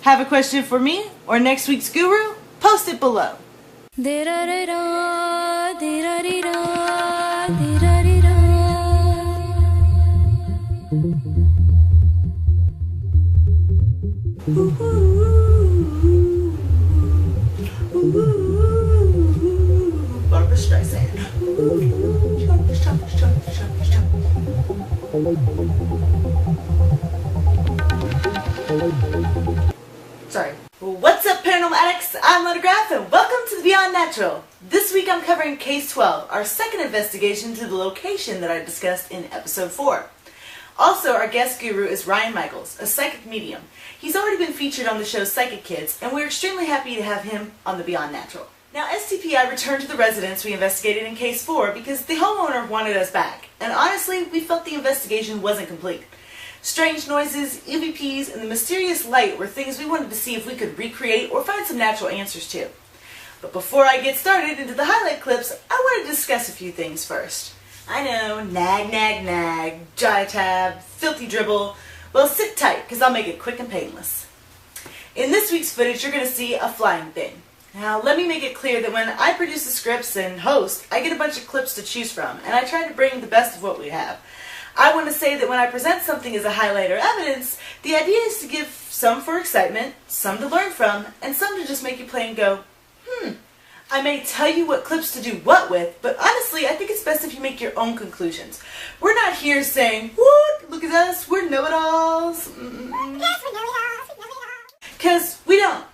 Have a question for me or next week's guru? Post it below. Barbara Streisand. Sorry. What's up, Paranormal Addicts? I'm Autograph and welcome to the Beyond Natural. This week I'm covering Case 12, our second investigation to the location that I discussed in episode 4. Also, our guest guru is Ryan Michaels, a psychic medium. He's already been featured on the show Psychic Kids, and we're extremely happy to have him on the Beyond Natural. Now, STPI returned to the residence we investigated in Case 4 because the homeowner wanted us back, and honestly, we felt the investigation wasn't complete. Strange noises, EVPs, and the mysterious light were things we wanted to see if we could recreate or find some natural answers to. But before I get started into the highlight clips, I want to discuss a few things first. I know, nag, dry tab, filthy dribble. Well, sit tight, because I'll make it quick and painless. In this week's footage, you're going to see a flying thing. Now, let me make it clear that when I produce the scripts and host, I get a bunch of clips to choose from, and I try to bring the best of what we have. I want to say that when I present something as a highlight or evidence, the idea is to give some for excitement, some to learn from, and some to just make you play and go, I may tell you what clips to do what with, but honestly, I think it's best if you make your own conclusions. We're not here saying, what? Look at us, we're know-it-alls. Yes, we know-it-alls. Because we don't.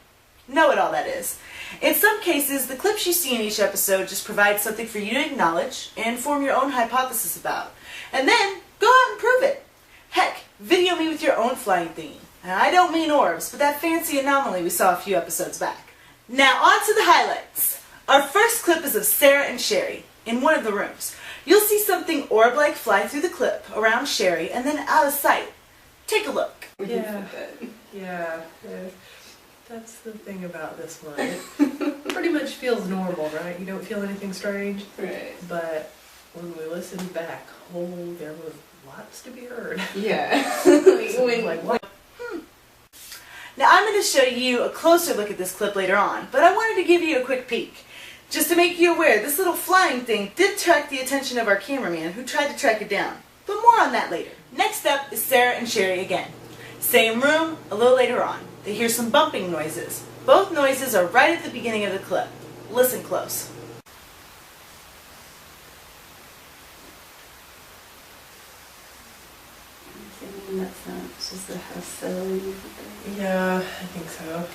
Know-it-all, that is. In some cases, the clips you see in each episode just provide something for you to acknowledge and form your own hypothesis about. And then, go out and prove it. Heck, video me with your own flying thingy. And I don't mean orbs, but that fancy anomaly we saw a few episodes back. Now on to the highlights. Our first clip is of Sarah and Sherry in one of the rooms. You'll see something orb-like fly through the clip around Sherry and then out of sight. Take a look. Yeah. That's the thing about this one. It pretty much feels normal, right? You don't feel anything strange. Right. But when we listened back, there was lots to be heard. Yeah. What? Now I'm going to show you a closer look at this clip later on, but I wanted to give you a quick peek. Just to make you aware, this little flying thing did attract the attention of our cameraman who tried to track it down. But more on that later. Next up is Sarah and Sherry again. Same room, a little later on. They hear some bumping noises. Both noises are right at the beginning of the clip. Listen close. That's not just the house settling. Yeah, I think so.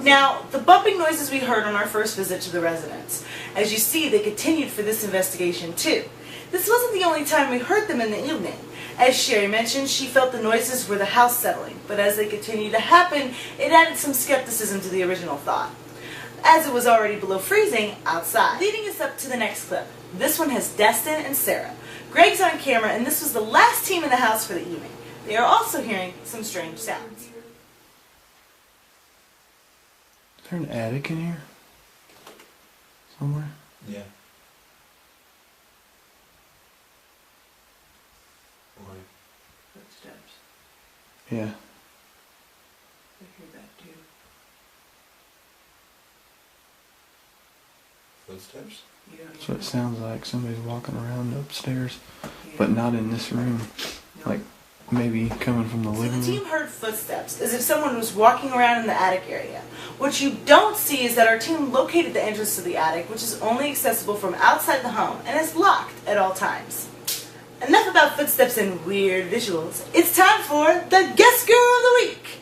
Now, the bumping noises we heard on our first visit to the residence. As you see, they continued for this investigation too. This wasn't the only time we heard them in the evening. As Sherry mentioned, she felt the noises were the house settling, but as they continued to happen, it added some skepticism to the original thought, as it was already below freezing outside. Leading us up to the next clip. This one has Destin and Sarah. Greg's on camera, and this was the last team in the house for the evening. They are also hearing some strange sounds. Is there an attic in here? Somewhere? Yeah. Why? Footsteps. Yeah. I hear that too. Footsteps? Yeah. That's what it sounds like. Somebody's walking around upstairs, but not in this room. Like maybe coming from the So living the room. team heard footsteps, as if someone was walking around in the attic area. What you don't see is that our team located the entrance to the attic, which is only accessible from outside the home, and is locked at all times. Enough about footsteps and weird visuals. It's time for the Guest Guru of the Week!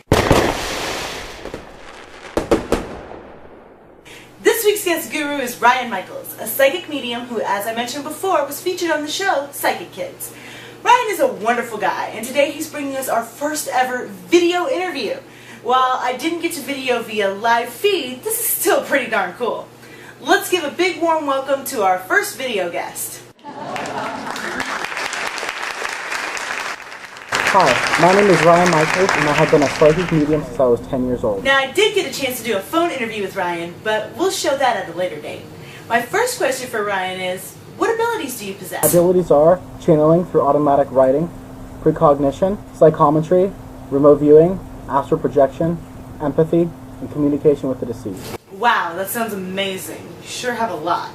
This week's guest guru is Ryan Michaels, a psychic medium who, as I mentioned before, was featured on the show Psychic Kids. Ryan is a wonderful guy, and today he's bringing us our first ever video interview. While I didn't get to video via live feed, this is still pretty darn cool. Let's give a big warm welcome to our first video guest. Hi, my name is Ryan Michaels, and I have been a psychic medium since I was 10 years old. Now, I did get a chance to do a phone interview with Ryan, but we'll show that at a later date. My first question for Ryan is, what abilities do you possess? Abilities are channeling through automatic writing, precognition, psychometry, remote viewing, astral projection, empathy, and communication with the deceased. Wow, that sounds amazing. You sure have a lot.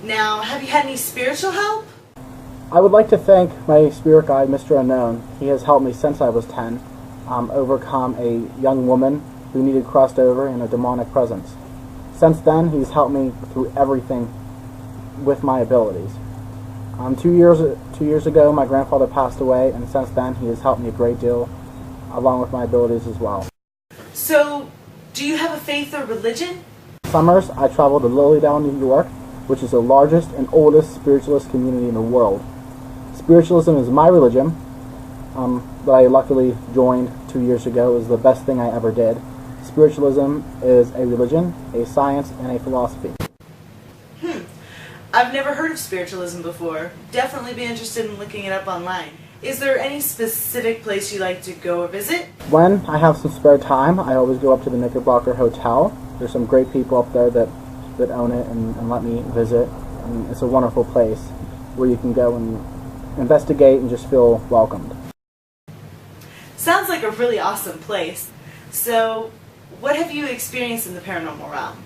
Now, have you had any spiritual help? I would like to thank my spirit guide, Mr. Unknown. He has helped me since I was 10 overcome a young woman who needed crossed over in a demonic presence. Since then, he's helped me through everything with my abilities. 2 years ago, my grandfather passed away, and since then, he has helped me a great deal, along with my abilities as well. So, do you have a faith or religion? Summers, I travel to Lilydale, New York, which is the largest and oldest spiritualist community in the world. Spiritualism is my religion, that I luckily joined 2 years ago. It was the best thing I ever did. Spiritualism is a religion, a science, and a philosophy. I've never heard of spiritualism before. Definitely be interested in looking it up online. Is there any specific place you like to go or visit? When I have some spare time, I always go up to the Knickerbocker Hotel. There's some great people up there that own it and let me visit. And it's a wonderful place where you can go and investigate and just feel welcomed. Sounds like a really awesome place. So, what have you experienced in the paranormal realm?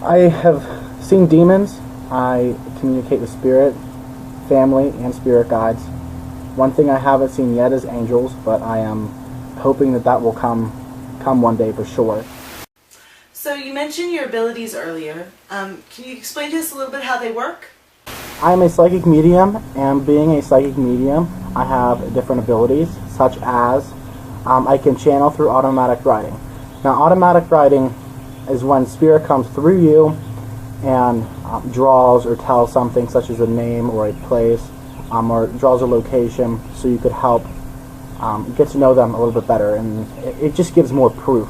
I have seen demons. I communicate with spirit, family, and spirit guides. One thing I haven't seen yet is angels, but I am hoping that will come one day for sure. So you mentioned your abilities earlier. Can you explain to us a little bit how they work? I am a psychic medium, and being a psychic medium, I have different abilities, such as I can channel through automatic writing. Now, automatic writing is when spirit comes through you and draws or tells something such as a name or a place, or draws a location so you could help get to know them a little bit better, and it just gives more proof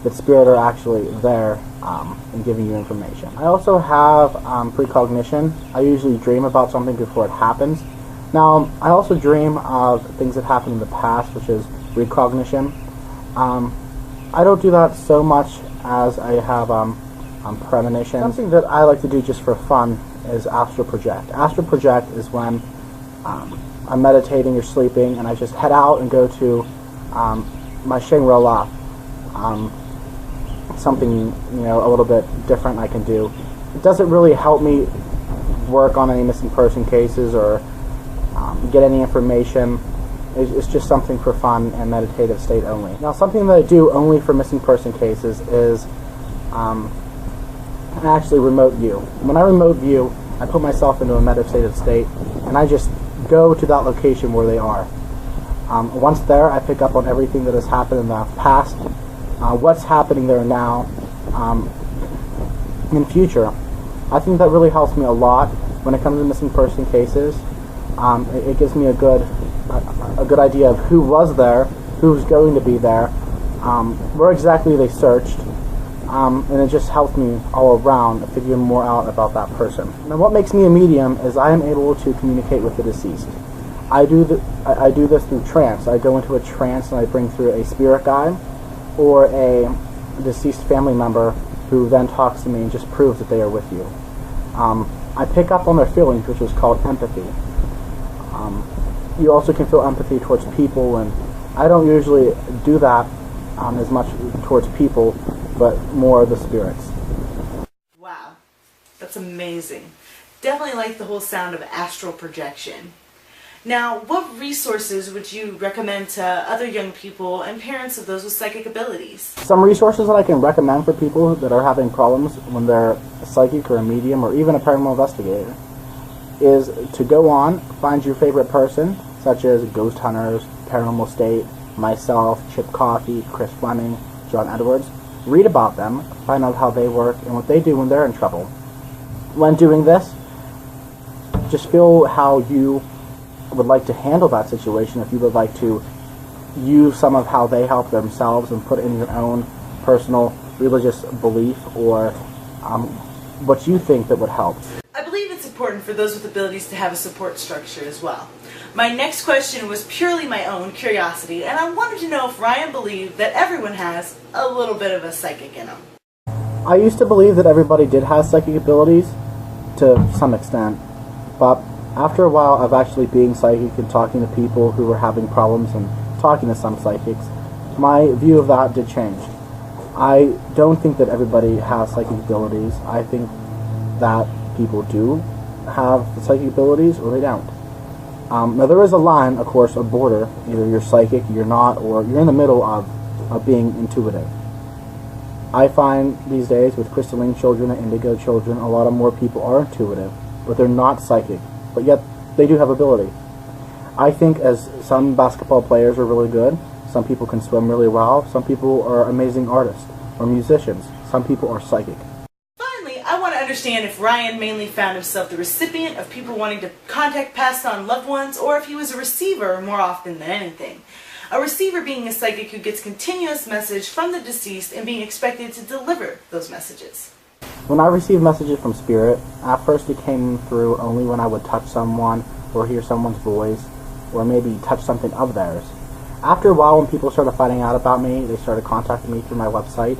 that spirit are actually there and giving you information. I also have precognition. I usually dream about something before it happens. Now, I also dream of things that happened in the past, which is recognition. I don't do that so much as I have premonition. Something that I like to do just for fun is astral project. Astral project is when I'm meditating or sleeping and I just head out and go to my Shangri-La. Something, a little bit different I can do. It doesn't really help me work on any missing person cases or get any information. It's just something for fun and meditative state only. Now, something that I do only for missing person cases is actually remote view. When I remote view, I put myself into a meditative state and I just go to that location where they are. Once there, I pick up on everything that has happened in the past, what's happening there now, in future. I think that really helps me a lot when it comes to missing person cases. It gives me a good idea of who was there, who's going to be there, where exactly they searched, and it just helps me all around figure more out about that person. Now, what makes me a medium is I am able to communicate with the deceased. I do this through trance. I go into a trance and I bring through a spirit guide or a deceased family member who then talks to me and just proves that they are with you. I pick up on their feelings, which is called empathy. You also can feel empathy towards people, and I don't usually do that as much towards people, but more the spirits. Wow, that's amazing. Definitely like the whole sound of astral projection. Now, what resources would you recommend to other young people and parents of those with psychic abilities? Some resources that I can recommend for people that are having problems when they're a psychic or a medium or even a paranormal investigator is to go on, find your favorite person, such as Ghost Hunters, Paranormal State, myself, Chip Coffey, Chris Fleming, John Edwards. Read about them, find out how they work and what they do when they're in trouble. When doing this, just feel how you would like to handle that situation, if you would like to use some of how they help themselves and put in your own personal religious belief or what you think that would help. I believe it's important for those with abilities to have a support structure as well. My next question was purely my own curiosity, and I wanted to know if Ryan believed that everyone has a little bit of a psychic in them. I used to believe that everybody did have psychic abilities to some extent, but after a while of actually being psychic and talking to people who were having problems and talking to some psychics, my view of that did change. I don't think that everybody has psychic abilities. I think that people do have psychic abilities or they don't. Now there is a line, of course, a border. Either you're psychic, you're not, or you're in the middle of being intuitive. I find these days with crystalline children and indigo children, a lot of more people are intuitive, but they're not psychic, but yet they do have ability. I think as some basketball players are really good, some people can swim really well, some people are amazing artists or musicians, some people are psychic. Finally, I want to understand if Ryan mainly found himself the recipient of people wanting to contact passed on loved ones, or if he was a receiver more often than anything. A receiver being a psychic who gets continuous message from the deceased and being expected to deliver those messages. When I receive messages from spirit, at first it came through only when I would touch someone or hear someone's voice or maybe touch something of theirs. After a while, when people started finding out about me, they started contacting me through my website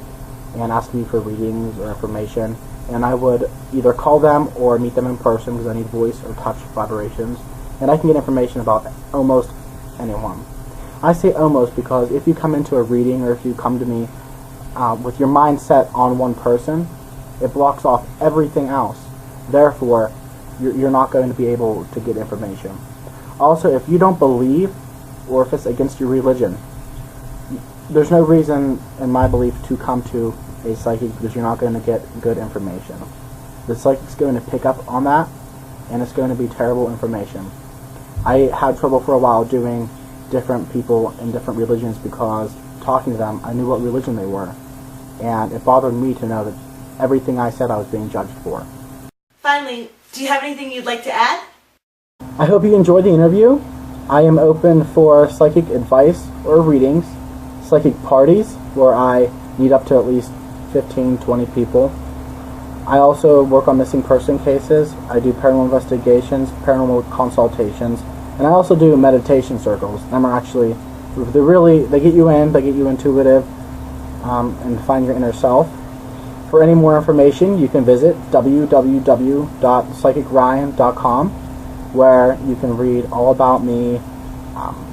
and asking me for readings or information, and I would either call them or meet them in person because I need voice or touch vibrations, and I can get information about almost anyone. I say almost because if you come into a reading or if you come to me with your mind set on one person, it blocks off everything else. Therefore, you're not going to be able to get information. Also, if you don't believe or if it's against your religion, there's no reason, in my belief, to come to a psychic because you're not going to get good information. The psychic's going to pick up on that, and it's going to be terrible information. I had trouble for a while doing different people in different religions because talking to them, I knew what religion they were, and it bothered me to know that everything I said I was being judged for. Finally, do you have anything you'd like to add? I hope you enjoyed the interview. I am open for psychic advice or readings, psychic parties where I meet up to at least 15, 20 people. I also work on missing person cases. I do paranormal investigations, paranormal consultations, and I also do meditation circles. Them are actually, they get you intuitive, and find your inner self. For any more information, you can visit www.psychicryan.com, where you can read all about me,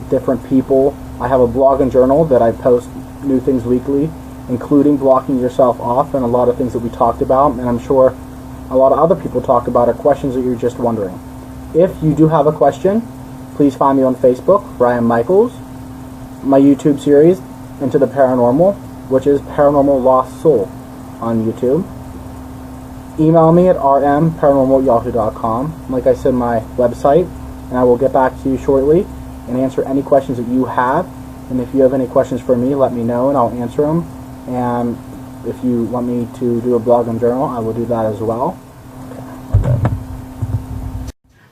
different people. I have a blog and journal that I post new things weekly, including blocking yourself off and a lot of things that we talked about, and I'm sure a lot of other people talk about are questions that you're just wondering. If you do have a question, please find me on Facebook, Ryan Michaels, my YouTube series, Into the Paranormal, which is Paranormal Lost Soul on YouTube. Email me at rmparanormal@yahoo.com. Like I said, my website, and I will get back to you shortly and answer any questions that you have. And if you have any questions for me, let me know and I'll answer them. And if you want me to do a blog and journal, I will do that as well. Okay.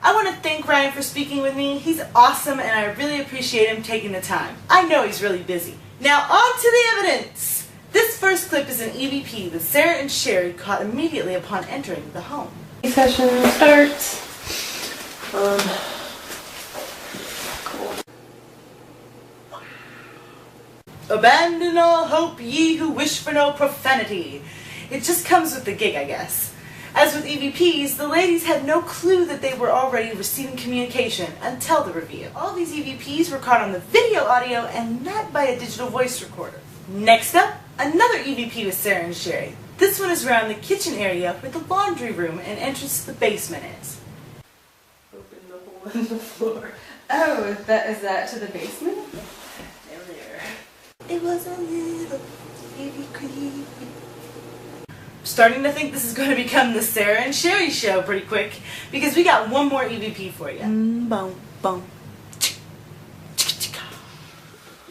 I want to thank Ryan for speaking with me. He's awesome and I really appreciate him taking the time. I know he's really busy. Now on to the evidence. This first clip is an EVP that Sarah and Sherry caught immediately upon entering the home. Session starts. Abandon all hope, ye who wish for no profanity. It just comes with the gig, I guess. As with EVPs, the ladies had no clue that they were already receiving communication until the review. All these EVPs were caught on the video audio and not by a digital voice recorder. Next up, another EVP with Sarah and Sherry. This one is around the kitchen area where the laundry room and entrance to the basement is. Open the hole in the floor. Oh, is that to the basement? It was a little baby creepy. Starting to think this is going to become the Sarah and Sherry show pretty quick because we got one more EVP for you. Boom, boom.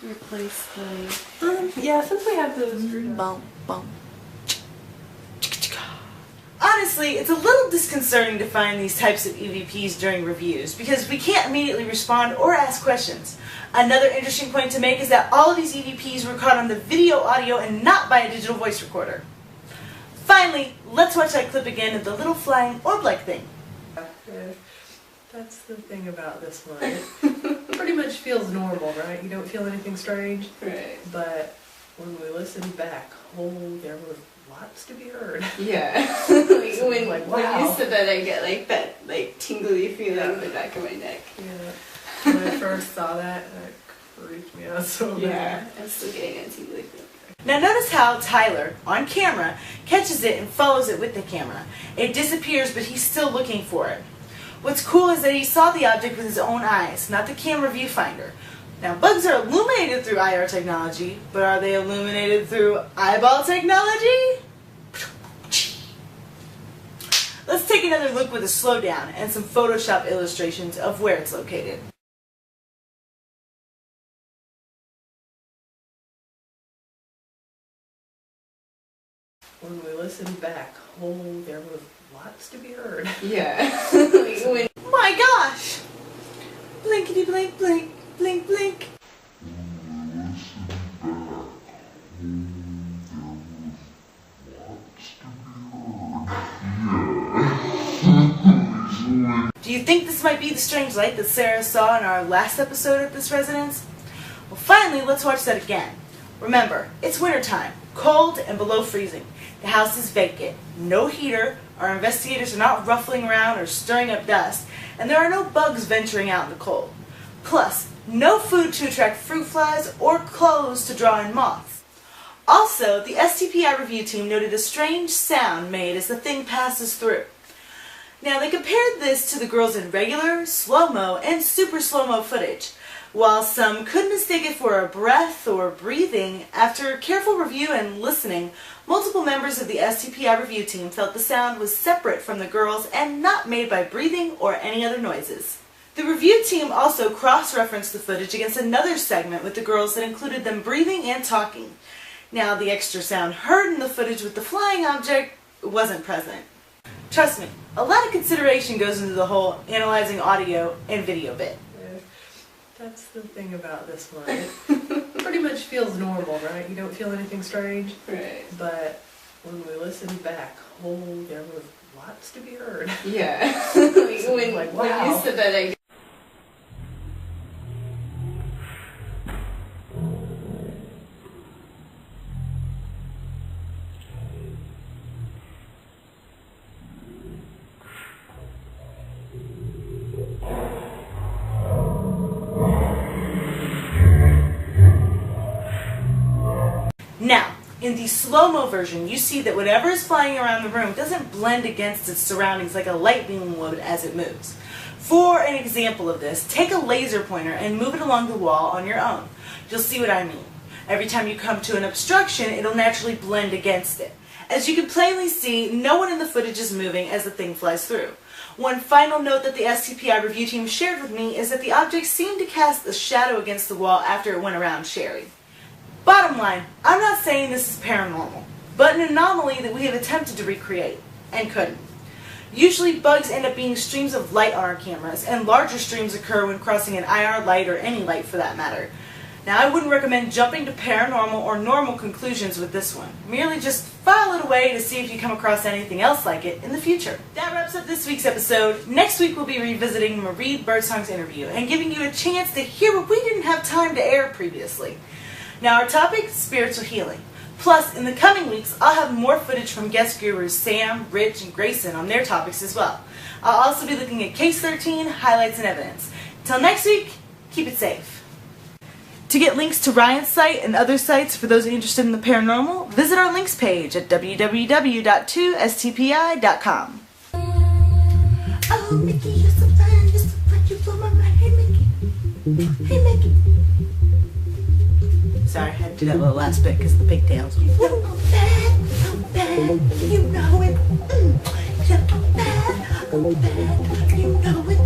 Replace the... yeah, since we have those... Boom, boom. Honestly, it's a little disconcerting to find these types of EVPs during reviews because we can't immediately respond or ask questions. Another interesting point to make is that all of these EVPs were caught on the video audio and not by a digital voice recorder. Finally, let's watch that clip again of the little flying orb-like thing. That's the thing about this one. It pretty much feels normal, right? You don't feel anything strange. Right. But when we listen back, there were lots to be heard. Yeah. So when wow. when you said that, I get like that tingly feeling in the back of my neck. Yeah. When I first saw that, freaked me out so bad. Yeah, I'm still getting into like that. Now notice how Tyler, on camera, catches it and follows it with the camera. It disappears, but he's still looking for it. What's cool is that he saw the object with his own eyes, not the camera viewfinder. Now bugs are illuminated through IR technology, but are they illuminated through eyeball technology? Let's take another look with a slowdown and some Photoshop illustrations of where it's located. When we listened back, oh, there was lots to be heard. Yeah. Like when My gosh! Blinkety blink blink, blink blink. Do you think this might be the strange light that Sarah saw in our last episode at this residence? Well, finally, let's watch that again. Remember, it's wintertime, cold and below freezing. The house is vacant, no heater, our investigators are not ruffling around or stirring up dust, and there are no bugs venturing out in the cold. Plus, no food to attract fruit flies or clothes to draw in moths. Also, the STPI review team noted a strange sound made as the thing passes through. Now, they compared this to the girls in regular, slow-mo, and super slow-mo footage. While some could mistake it for a breath or breathing, after careful review and listening, multiple members of the STPI review team felt the sound was separate from the girls and not made by breathing or any other noises. The review team also cross-referenced the footage against another segment with the girls that included them breathing and talking. Now, the extra sound heard in the footage with the flying object wasn't present. Trust me, a lot of consideration goes into the whole analyzing audio and video bit. That's the thing about this one. It pretty much feels normal, right? You don't feel anything strange. right. But when we listened back, oh, there was lots to be heard. Yeah. Like when Like, when wow. you said that, I Now, in the slow-mo version, you see that whatever is flying around the room doesn't blend against its surroundings like a light beam would as it moves. For an example of this, take a laser pointer and move it along the wall on your own. You'll see what I mean. Every time you come to an obstruction, it'll naturally blend against it. As you can plainly see, no one in the footage is moving as the thing flies through. One final note that the STPI review team shared with me is that the object seemed to cast a shadow against the wall after it went around Sherry. Bottom line, I'm not saying this is paranormal, but an anomaly that we have attempted to recreate, and couldn't. Usually bugs end up being streams of light on our cameras, and larger streams occur when crossing an IR light or any light for that matter. Now, I wouldn't recommend jumping to paranormal or normal conclusions with this one. Merely just file it away to see if you come across anything else like it in the future. That wraps up this week's episode. Next week we'll be revisiting Marie Birdsong's interview and giving you a chance to hear what we didn't have time to air previously. Now, our topic, spiritual healing. Plus, in the coming weeks, I'll have more footage from guest gurus Sam, Rich, and Grayson on their topics as well. I'll also be looking at Case 13, highlights, and evidence. Till next week, keep it safe. To get links to Ryan's site and other sites for those interested in the paranormal, visit our links page at www.2stpi.com. Oh, Mickey, you're so fine, you're so fine, you blow my mind. Hey, Mickey. Hey, Mickey. Sorry, I had to do that little last bit because of the pigtails. You know that, you know it. You know that, you know it.